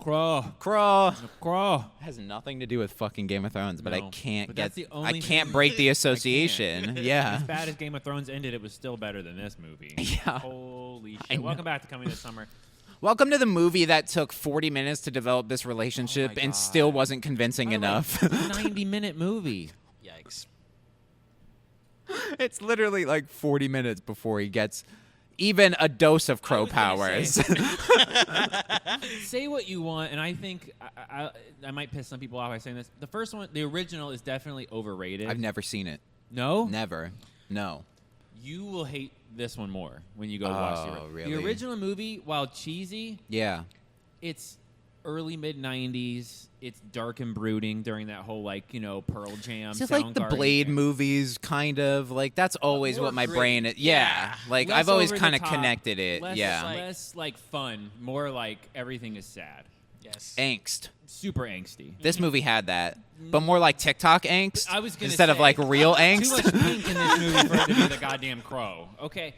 Crow. Crow. Has nothing to do with fucking Game of Thrones, but I can't I can't break the association. Yeah. As bad as Game of Thrones ended, it was still better than this movie. Yeah. Holy shit. Welcome back to Coming This Summer. Welcome to the movie that took 40 minutes to develop this relationship and still wasn't convincing enough. It's a 90-minute movie. Yikes. It's literally like 40 minutes before he gets even a dose of crow powers. Say what you want, and I think I might piss some people off by saying this. The first one, the original, is definitely overrated. I've never seen it. No? Never. No. You will hate this one more when you go watch the really? The original movie, while cheesy, Yeah. it's early mid-90s. It's dark and brooding during that whole, like, you know, Pearl Jam. It's like the Blade movies, kind of. Like, that's always what my brain is. Yeah. Like, Less I've always over the kind of top, connected it. Less, yeah. less, like, fun. More like everything is sad. Yes. Angst. Super angsty. This movie had that, but more like TikTok angst I was gonna instead of say, like real angst. Too much pink in this movie for it to be the goddamn Crow. Okay,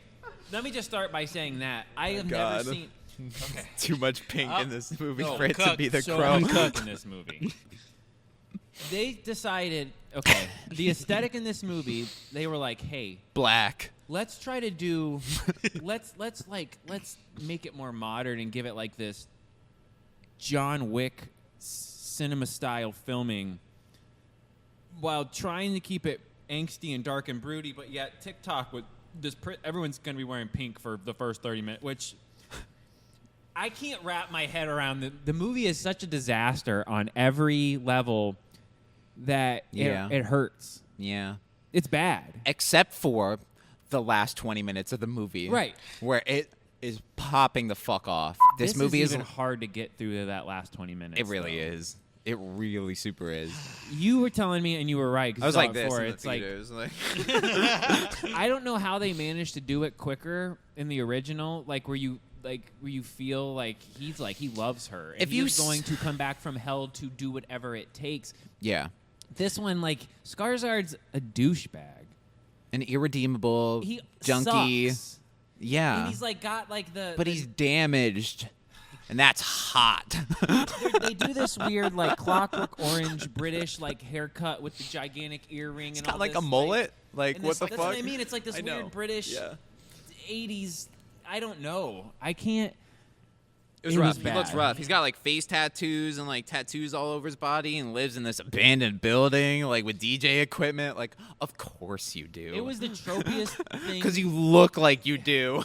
let me just start by saying that I have never seen. Okay. Too much pink in this movie No, for it to be the so crow. uncooked in this movie. They decided, okay, the aesthetic in this movie, they were like, hey, Black. let's try to do, let's make it more modern and give it like this John Wick cinema style filming, while trying to keep it angsty and dark and broody, but yet TikTok with this. Everyone's gonna be wearing pink for the first 30 minutes, which I can't wrap my head around. The movie is such a disaster on every level that it hurts. Yeah. It's bad. Except for the last 20 minutes of the movie. Right. Where it is popping the fuck off. This movie is even hard to get through to that last 20 minutes. It really is. It really super is. You were telling me, and you were right. 'Cause I was you saw like it this before. in the It's like, theaters. Like I don't know how they managed to do it quicker in the original, where you feel like he loves her, and If you he's going to come back from hell to do whatever it takes. Yeah. This one, Skarsgård's a douchebag. An irredeemable He junkie. sucks. Yeah. And he's got the. But he's damaged. And that's hot. They do this weird Clockwork Orange British haircut with the gigantic earring. It's and got all like this, a mullet. and What the that's fuck? what I mean. It's like this weird British 80s. I don't know. I can't. It was It rough. was He looks bad. rough. He's got face tattoos and tattoos all over his body and lives in this abandoned building with DJ equipment. Of course you do. It was the tropiest thing. Because you look like you do.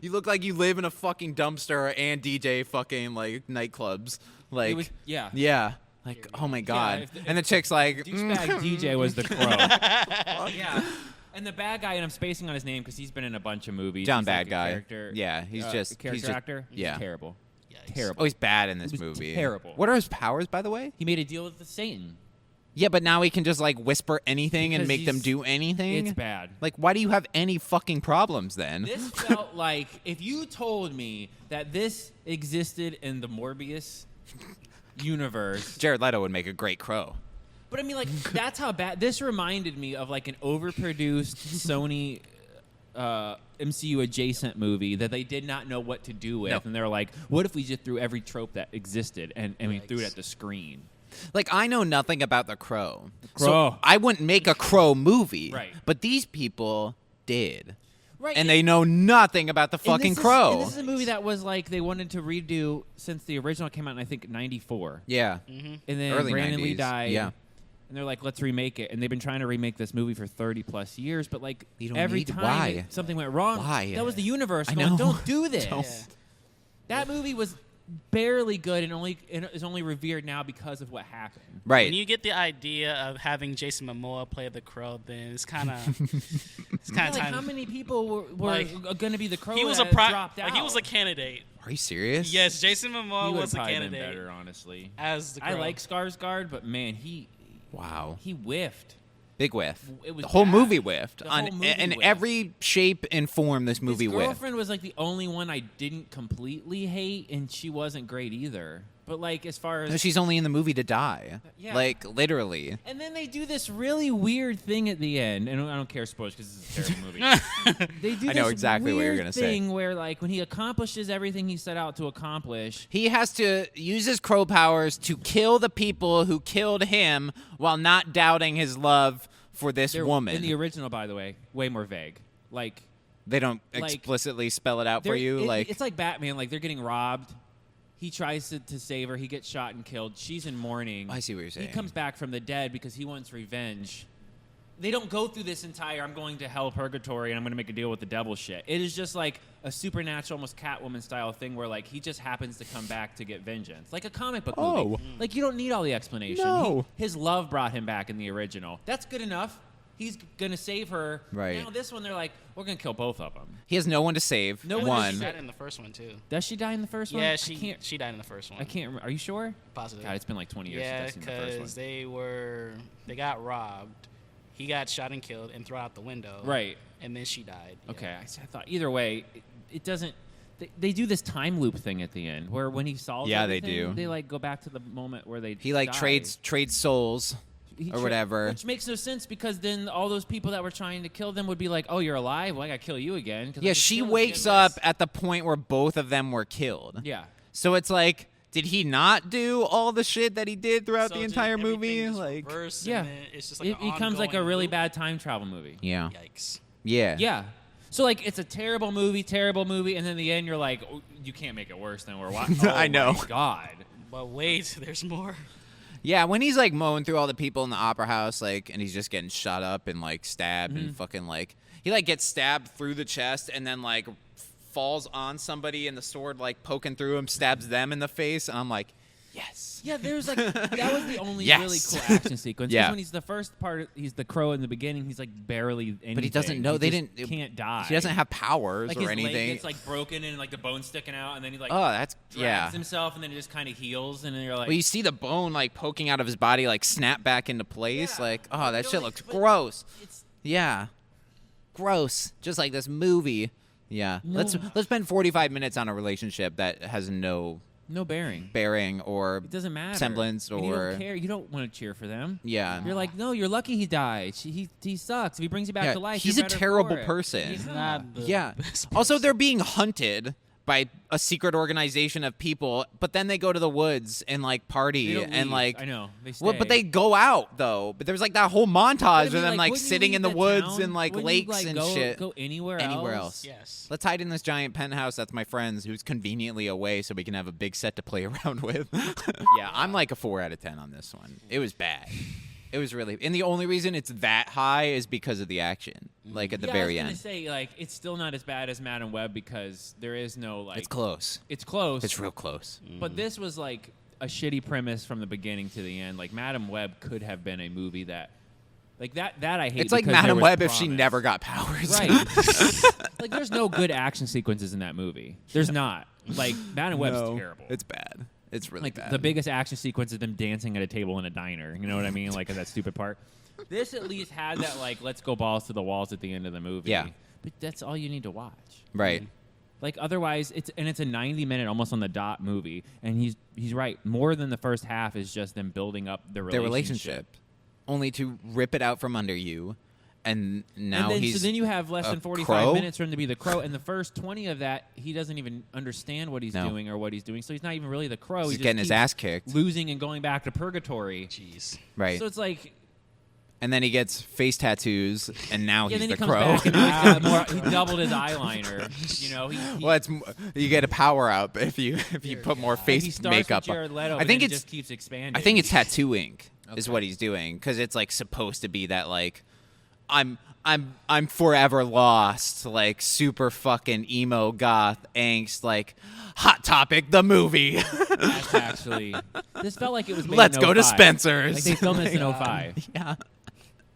You look like you live in a fucking dumpster and DJ fucking nightclubs. It was, yeah. Yeah. Oh my god. And the chick's like, Douchebag DJ was the Crow. Yeah. And the bad guy, and I'm spacing on his name because he's been in a bunch of movies. John He's Bad a Guy. Character, Yeah, he's just character actor. Yeah. He's terrible. Yikes. Terrible. Oh, he's bad in this He was movie. terrible. What are his powers, by the way? He made a deal with the Satan. Yeah, but now he can just whisper anything and Because make them he's- do anything. It's bad. Why do you have any fucking problems then? This felt like if you told me that this existed in the Morbius universe. Jared Leto would make a great Crow. But I mean, that's how bad. This reminded me of an overproduced Sony MCU adjacent movie that they did not know what to do with, and they were like, "What if we just threw every trope that existed and we threw it at the screen?" I know nothing about the Crow, Crow. so I wouldn't make a Crow movie. Right. But these people did, Right. and they know nothing about the fucking Crow. And this is a movie that was they wanted to redo since the original came out in I think '94. Yeah. And then Early Brandon Lee 90s. died. Yeah. And they're like, let's remake it. And they've been trying to remake this movie for 30-plus years. But, You don't every need- time why? something went wrong, Why? that was the universe I going, know. don't do this. Don't. That movie was barely good and is only revered now because of what happened. Right. When you get the idea of having Jason Momoa play the Crow, then it's kind of time. How many people were going to be the Crow He was that dropped out? he was a candidate. Are you serious? Yes, Jason Momoa He was a probably been candidate better, honestly. as the Crow. I like Skarsgård, but man, he Wow. whiffed. Big whiff. It was the whole bad. movie whiffed. The whole movie in whiffed. every shape and form, this movie His whiffed. girlfriend was the only one I didn't completely hate, and she wasn't great either. But like as far No, as she's only in the movie to die. Yeah. Like literally. and then they do this really weird thing at the end, and I don't care spoilers because this is a terrible movie. They do I know this exactly what you're weird gonna say. thing where like when he accomplishes everything he set out to accomplish, He has to use his crow powers to kill the people who killed him while not doubting his love for this woman. in the original, by the way, way more vague. Like They don't like, explicitly spell it out for you. Like it's like Batman. Like they're getting robbed. He tries to save her. He gets shot and killed. She's in mourning. I see what you're saying. He comes back from the dead because he wants revenge. They don't go through this entire I'm going to hell purgatory and I'm going to make a deal with the devil shit. It is just like a supernatural, almost Catwoman style thing where like he just happens to come back to get vengeance. Like a comic book movie. Like you don't need all the explanation. No. His love brought him back in the original. That's good enough. He's going to save her. Right. Now this one they're like, we're going to kill both of them. he has no one to save. No one one. She died in the first one too. Does she die in the first one? Yeah, I she can't. died in the first one. I can't remember. Are you sure? Positive. God, it's been like 20 years Yeah, since I've seen the first because one. they got robbed. He got shot and killed and thrown out the window. Right. And then she died. Yeah. Okay, I thought either way, it doesn't. They do this time loop thing at the end where when he solves Yeah, they everything, do. They like go back to the moment where they He like died. trades souls or whatever. Which makes no sense because then all those people that were trying to kill them would be like, "Oh, you're alive. Well, I gotta kill you again." 'cause I Yeah, just she killed wakes you. up at the point where both of them were killed. Yeah. So it's like, did he not do all the shit that he did throughout So the just entire everything movie? just Like, reverse, Yeah. and then it's just like It an becomes like a ongoing really loop. bad time travel movie. yeah, Yikes. yeah, Yeah. So like it's a terrible movie, and then in the end you're like, oh, you can't make it worse than we're watching. Oh, I know. My God. But wait, there's more. yeah. When he's like mowing through all the people in the opera house, like, and he's just getting shot up and like stabbed and fucking like he like gets stabbed through the chest and then like falls on somebody and the sword like poking through him stabs them in the face, and I'm like, yes. Yeah, there's like that was the only Yes. really cool action sequence. 'Cause Yeah. when he's the first part, he's the crow in the beginning. He's like barely anything. But he doesn't know. They just didn't. can't die. He doesn't have powers like or his anything. leg gets like broken and like the bone sticking out, and then he like Oh, that's drags yeah. himself, and then it just kind of heals, and then you're like, Well, you see the bone like poking out of his body, like snap back into place. Yeah. Like, oh, that You're shit like, looks but gross. it's Yeah, gross. Just like this movie. Yeah. No. Let's spend 45 minutes on a relationship that has no no bearing. bearing or It doesn't matter. semblance And you or don't care. You don't want to cheer for them. yeah. You're like, no, you're lucky he died. He sucks. If he brings you back Yeah, to life, he's you're a better terrible for it. person. He's not the Yeah. best Also, person. they're being hunted by a secret organization of people, but then they go to the woods and like They party don't and leave. like I know. They stay. well, but they go out though. But there's like that whole montage But I of mean, them like wouldn't you sitting in the leave woods town? and like Wouldn't you, lakes and go, shit. Go anywhere else. Yes. Let's hide in this giant penthouse that's my friend's, who's conveniently away, so we can have a big set to play around with. Yeah, I'm like a 4 out of 10 on this one. It was bad. It was really, and the only reason it's that high is because of the action, like at the very I was end. gonna say like it's still not as bad as Madam Web because there is no like It's close. It's close. It's real close. But this was like a shitty premise from the beginning to the end. Like Madam Web could have been a movie that, like that I hate. It's like because there Madam was Web if she promise. never got powers. Right. Like there's no good action sequences in that movie. There's not. Like Madam Web's No, terrible. It's bad. It's really like bad. the biggest action sequence is them dancing at a table in a diner. You know what I mean? Like that stupid part. This at least had that like let's go balls to the walls at the end of the movie. Yeah. But that's all you need to watch. Right. Like otherwise, it's a 90-minute, almost on the dot movie, and he's right. More than the first half is just them building up their Their relationship. Only to rip it out from under you. And now And then, he's so then you have less a than 45 crow? minutes for him to be the crow, and the first 20 of that he doesn't even understand what he's No. doing or what he's doing. So he's not even really the crow. He's He just getting his keeps ass kicked. losing and going back to purgatory. Jeez. Right. So it's like. And then he gets face tattoos, and now Yeah, he's then the he comes crow. back and now he's got more, he doubled his eyeliner. You know, he Well, you get a power up if you put more he face starts makeup. with Jared Leto, I but think then it it's just keeps expanding. I think it's tattoo ink is Okay. what he's doing because it's like supposed to be that like I'm forever lost, like super fucking emo goth angst, like Hot Topic the movie. That's actually. This felt like it was made Let's in go to 05. Spencer's. Like they filmed this in 05. Yeah.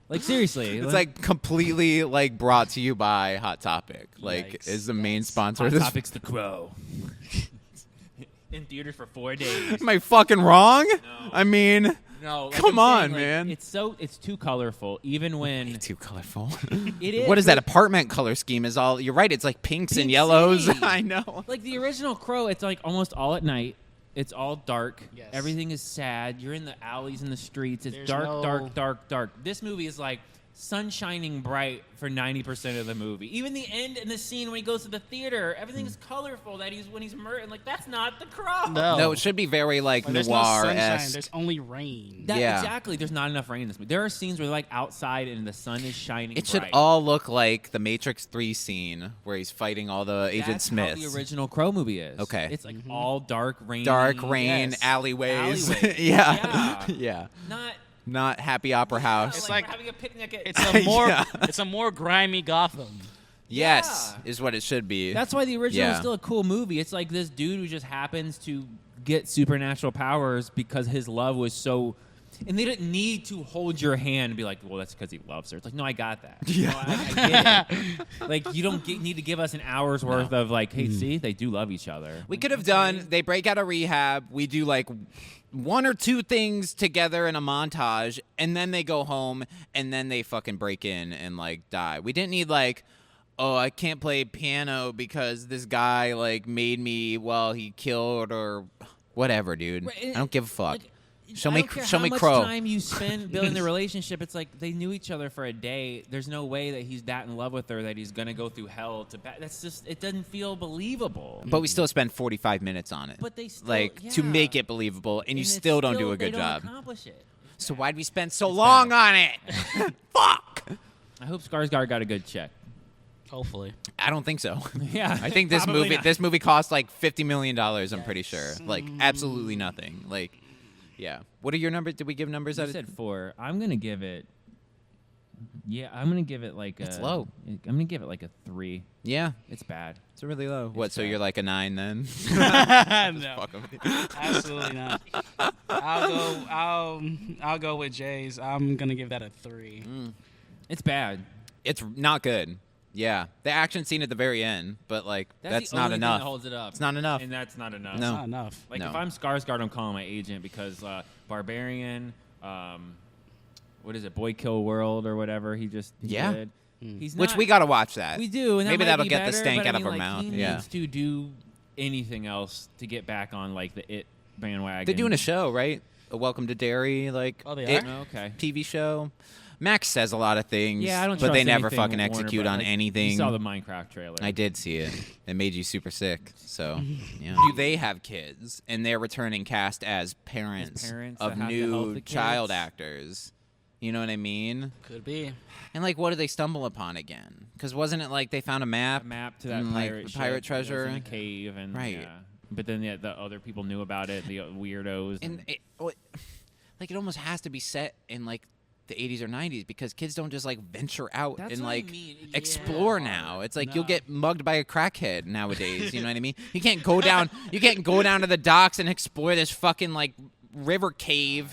Like seriously, It's like completely like brought to you by Hot Topic. Like Yikes. is the main sponsor Hot of this. Topic's The Crow. In theaters for 4 days. Am I fucking wrong? No. I mean, No, like Come I'm saying, on, like, man. It's too colorful. Even when too colorful. it is. What is that like- apartment color scheme? Is all you're right. It's like pinks and Pink yellows. City. I know. Like the original Crow, it's like almost all at night. It's all dark. Yes. Everything is sad. You're in the alleys and the streets. It's There's dark, no- dark, dark, dark. This movie is like sun shining bright for 90% of the movie. Even the end and the scene when he goes to the theater, everything is colorful. That when he's murdered, like that's not the Crow. No, it should be very like There's no sunshine. noir-esque. There's only rain. Yeah. Exactly. There's not enough rain in this movie. There are scenes where they're like outside and the sun is shining. It should bright. all look like the Matrix 3 scene where he's fighting all the Agent That's Smiths. how the original Crow movie is. Okay. It's like all dark rain. Dark rain, Yes. alleyways. Alleyways. Yeah. Yeah. Yeah. Not Happy Opera House. It's like like- having a picnic at. It's a more Yeah. it's a more grimy Gotham. Yes, Yeah. is what it should be. That's why the original is Yeah. still a cool movie. It's like this dude who just happens to get supernatural powers because his love was so. And they didn't need to hold your hand and be like, well, that's because he loves her. It's like, no, I got that. Yeah. No, I get it. Like, you don't need to give us an hour's worth of, like, hey, see, they do love each other. We could have done, they break out of rehab, we do like one or two things together in a montage, and then they go home, and then they fucking break in and like die. We didn't need like, oh, I can't play piano because this guy like made me while he killed or whatever, dude. Right, I don't give a fuck. Like, Show I me, don't care show how me much Crow. time you spend building the relationship. It's like they knew each other for a day. There's no way that he's that in love with her that he's gonna go through hell to. That's just it doesn't feel believable. But we still spend 45 minutes on it. But they still, like to yeah. make it believable, and you it's still don't do a they good don't job. Accomplish it. So why'd we spend so It's long bad. on it? Fuck. I hope Skarsgård got a good check. Hopefully. I don't think so. Yeah, I think this probably movie not. this movie cost like $50 million. I'm pretty sure. Like absolutely nothing. Like, yeah. What are your numbers? Did we give numbers You out of? said 4. I'm gonna give it. Yeah, I'm gonna give it like It's a. low. I'm gonna give it like a 3. Yeah, It's bad. it's really low. What? So bad. you're like a 9 then? No, Fuck 'em. absolutely not. I'll go with Jay's. I'm gonna give that a 3. It's bad. It's not good. Yeah, the action scene at the very end, but like that's the not only thing enough. that holds it up. It's not enough. And that's not enough. No. It's not enough. Like No. if I'm Skarsgård, I'm calling my agent because Barbarian, what is it, Boy Kill World or whatever he Yeah. did. He's Which not, we gotta watch that. we do, and that Maybe might that'll be get the better, stank but out I of mean, our like, mouth. He Yeah, needs to do anything else to get back on like the It bandwagon. they're doing a show, right? A Welcome to Derry, like Oh, they It are? Oh, okay. TV show. Max says a lot of things, Yeah, I don't. but trust they never anything fucking with Warner, execute but, on like, anything. You saw the Minecraft trailer. I did see it. It made you super sick. So, yeah. Do they have kids and they're returning cast as parents, parents of that have to help new the child kids? actors? You know what I mean? Could be. And like, what do they stumble upon again? Because wasn't it like they found a map? A map to that and, like, pirate the ship pirate that was treasure? in a cave, and Right. yeah. But then the other people knew about it, the weirdos. And it, like, it almost has to be set in like the 80s or 90s because kids don't just like venture out That's and what I like mean. explore Yeah. now. It's like No. you'll get mugged by a crackhead nowadays. You know what I mean? You can't go down. You can't go down to the docks and explore this fucking like river cave